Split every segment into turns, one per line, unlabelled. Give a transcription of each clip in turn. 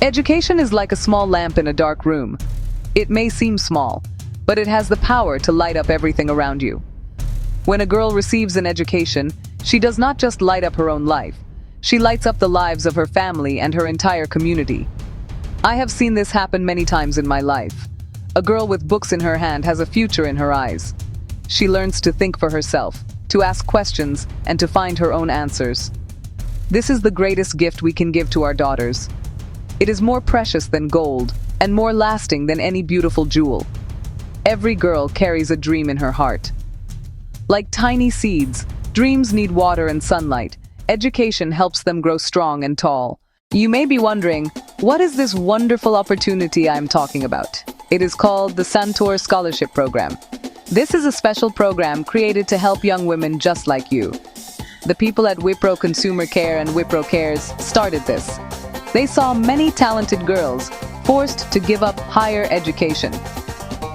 Education is like a small lamp in a dark room. It may seem small, but it has the power to light up everything around you. When a girl receives an education, she does not just light up her own life. She lights up the lives of her family and her entire community. I have seen this happen many times in my life. A girl with books in her hand has a future in her eyes. She learns to think for herself, to ask questions, and to find her own answers. This is the greatest gift we can give to our daughters. It is more precious than gold, and more lasting than any beautiful jewel. Every girl carries a dream in her heart. Like tiny seeds, dreams need water and sunlight. Education helps them grow strong and tall. You may be wondering, what is this wonderful opportunity I'm talking about? It is called the Santoor Scholarship Program. This is a special program created to help young women just like you. The people at Wipro Consumer Care and Wipro Cares started this. They saw many talented girls forced to give up higher education.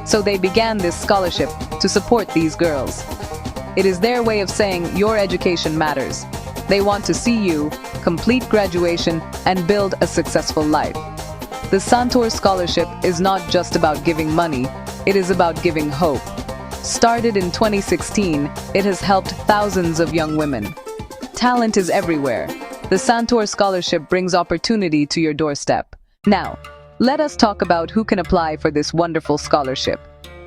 So they began this scholarship to support these girls. It is their way of saying your education matters. They want to see you complete graduation and build a successful life. The Santoor Scholarship is not just about giving money, it is about giving hope. Started in 2016, it has helped thousands of young women. Talent is everywhere. The Santoor Scholarship brings opportunity to your doorstep. Now, let us talk about who can apply for this wonderful scholarship.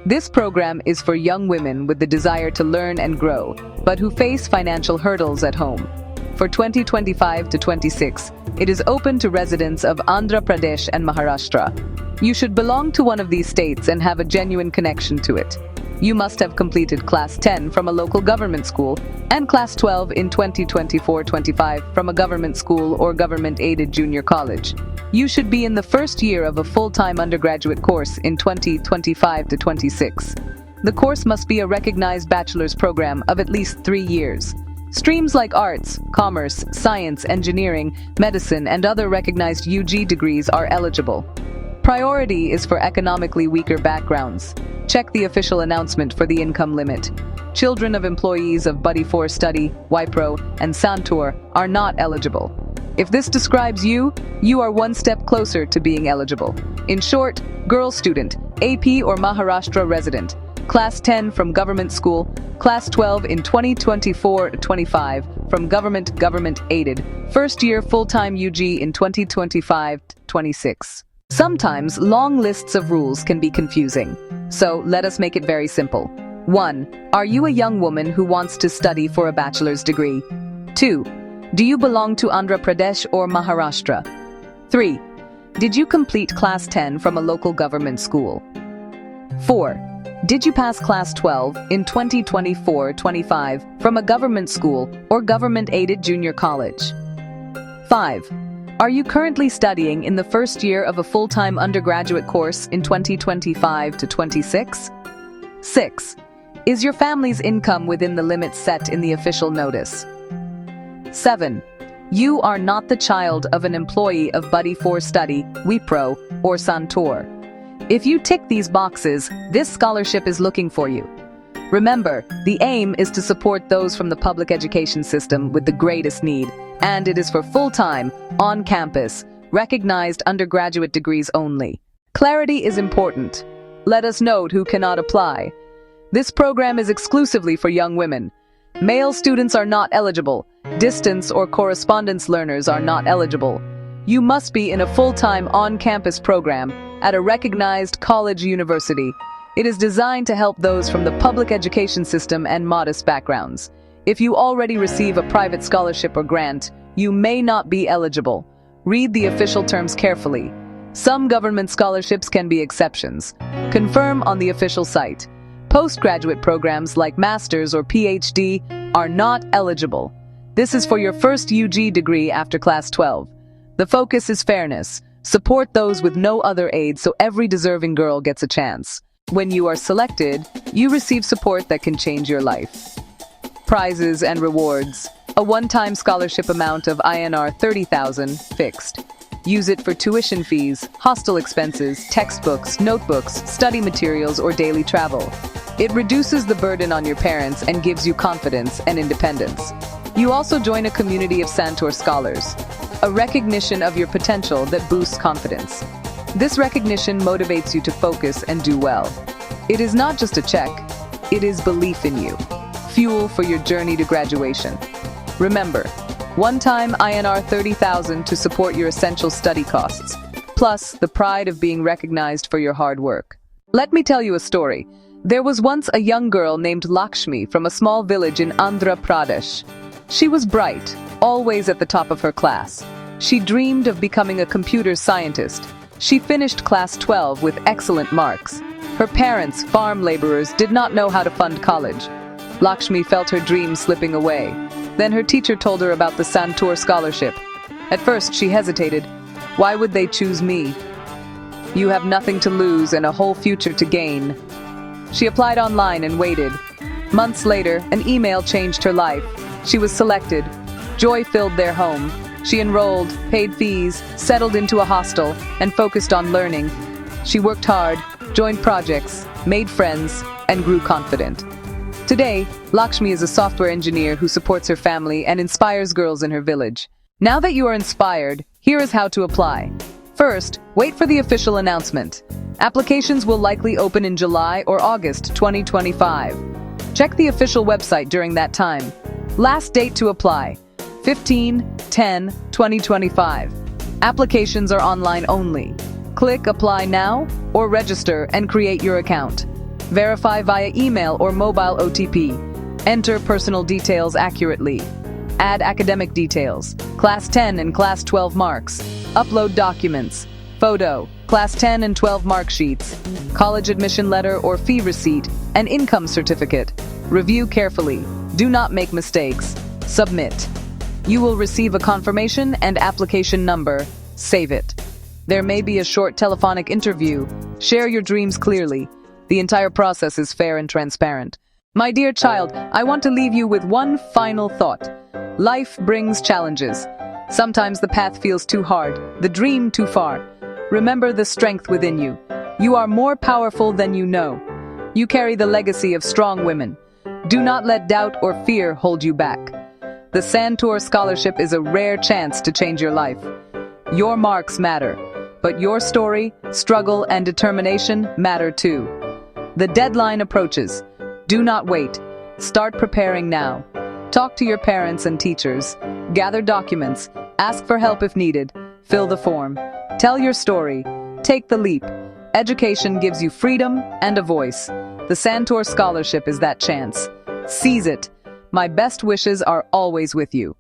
This program is for young women with the desire to learn and grow, but who face financial hurdles at home. For 2025 to 26, it is open to residents of Andhra Pradesh and Maharashtra. You should belong to one of these states and have a genuine connection to it. You must have completed Class 10 from a local government school and Class 12 in 2024-25 from a government school or government-aided junior college. You should be in the first year of a full-time undergraduate course in 2025 to 26. The course must be a recognized bachelor's program of at least 3 years. Streams like arts, commerce, science, engineering, medicine, and other recognized UG degrees are eligible. Priority is for economically weaker backgrounds. Check the official announcement for the income limit. Children of employees of Buddy4 Study, Wipro, and Santoor are not eligible. If this describes you, you are one step closer to being eligible. In short, girl student, AP or Maharashtra resident, Class 10 from government school, Class 12 in 2024-25 from government-aided, first year full-time UG in 2025-26. Sometimes long lists of rules can be confusing, so let us make it very simple. 1. Are you a young woman who wants to study for a bachelor's degree? 2. Do you belong to Andhra Pradesh or Maharashtra? 3. Did you complete Class 10 from a local government school? 4. Did you pass Class 12 in 2024-25 from a government school or government-aided junior college? 5. Are you currently studying in the first year of a full-time undergraduate course in 2025-26? 6. Is your family's income within the limits set in the official notice? 7. You are not the child of an employee of Buddy4 Study, Wipro, or Santoor. If you tick these boxes, this scholarship is looking for you. Remember, the aim is to support those from the public education system with the greatest need, and it is for full-time, on-campus, recognized undergraduate degrees only. Clarity is important. Let us note who cannot apply. This program is exclusively for young women. Male students are not eligible. Distance or correspondence learners are not eligible. You must be in a full-time on-campus program at a recognized college university. It is designed to help those from the public education system and modest backgrounds. If you already receive a private scholarship or grant, you may not be eligible. Read the official terms carefully. Some government scholarships can be exceptions. Confirm on the official site. Postgraduate programs like Master's or PhD are not eligible. This is for your first UG degree after Class 12. The focus is fairness. Support those with no other aid so every deserving girl gets a chance. When you are selected, you receive support that can change your life. Prizes and rewards. A one-time scholarship amount of INR 30,000 fixed. Use it for tuition fees, hostel expenses, textbooks, notebooks, study materials, or daily travel. It reduces the burden on your parents and gives you confidence and independence. You also join a community of Santoor scholars. a recognition of your potential that boosts confidence. This recognition motivates you to focus and do well. It is not just a check, it is belief in you, fuel for your journey to graduation. Remember, one-time INR 30,000 to support your essential study costs, plus the pride of being recognized for your hard work. Let me tell you a story. There was once a young girl named Lakshmi from a small village in Andhra Pradesh. She was bright, always at the top of her class. She dreamed of becoming a computer scientist. She finished class 12 with excellent marks. Her parents, farm laborers, did not know how to fund college. Lakshmi felt her dream slipping away. Then her teacher told her about the Santoor Scholarship. At first, she hesitated. Why would they choose me? You have nothing to lose and a whole future to gain. She applied online and waited. Months later, an email changed her life. She was selected. Joy filled their home. She enrolled, paid fees, settled into a hostel, and focused on learning. She worked hard, joined projects, made friends, and grew confident. Today, Lakshmi is a software engineer who supports her family and inspires girls in her village. Now that you are inspired, here is how to apply. First, wait for the official announcement. Applications will likely open in July or August 2025. Check the official website during that time. Last date to apply, 15/10/2025. Applications are online only. Click Apply Now or register and create your account. Verify via email or mobile OTP. Enter personal details accurately. Add academic details, Class 10 and Class 12 marks. Upload documents, photo, Class 10 and 12 mark sheets, college admission letter or fee receipt, and income certificate. Review carefully. Do not make mistakes. Submit. You will receive a confirmation and application number. Save it. There may be a short telephonic interview. Share your dreams clearly. The entire process is fair and transparent. My dear child, I want to leave you with one final thought. Life brings challenges. Sometimes the path feels too hard, the dream too far. Remember the strength within you. You are more powerful than you know. You carry the legacy of strong women. Do not let doubt or fear hold you back. The Santoor Scholarship is a rare chance to change your life. Your marks matter, but your story, struggle, and determination matter too. The deadline approaches. Do not wait. Start preparing now. Talk to your parents and teachers. Gather documents. Ask for help if needed. Fill the form. Tell your story. Take the leap. Education gives you freedom and a voice. The Santoor Scholarship is that chance. Seize it. My best wishes are always with you.